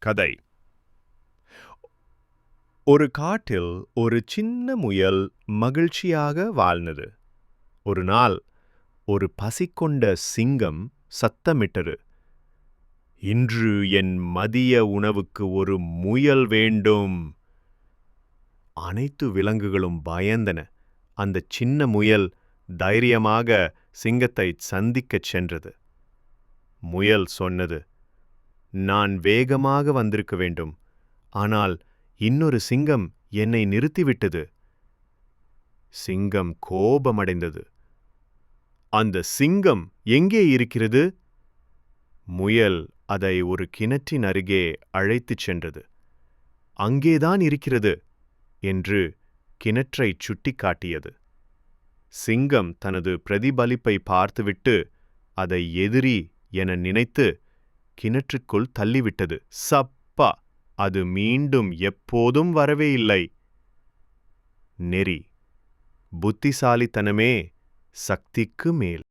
கதை. ஒரு காட்டில் ஒரு சின்ன முயல் மகிழ்ச்சியாக வாழ்ந்தது. ஒரு நாள் ஒரு பசிகொண்ட சிங்கம் சத்தமிட்டது. இன்று என் மதிய உணவுக்கு ஒரு முயல் வேண்டும். அனைத்து விலங்குகளும் பயந்தன. அந்த சின்ன முயல் தைரியமாக சிங்கத்தை சந்திக்கச் சென்றது. முயல் சொன்னது, நான் வேகமாக வந்திருக்க வேண்டும், ஆனால் இன்னொரு சிங்கம் என்னை நிறுத்திவிட்டது. சிங்கம் கோபமடைந்தது. அந்த சிங்கம் எங்கே இருக்கிறது? முயல் அதை ஒரு கிணற்றின் அருகே அழைத்துச் சென்றது. அங்கேதான் இருக்கிறது என்று கிணற்றைச் சுட்டிக்காட்டியது. சிங்கம் தனது பிரதிபலிப்பை பார்த்துவிட்டு அதை எதிரி என நினைத்து கிணற்றுக்குள் தள்ளிவிட்டது. சப்பா! அது மீண்டும் எப்போதும் வரவே இல்லை. நெறி, புத்திசாலித்தனமே சக்திக்கு மேல்.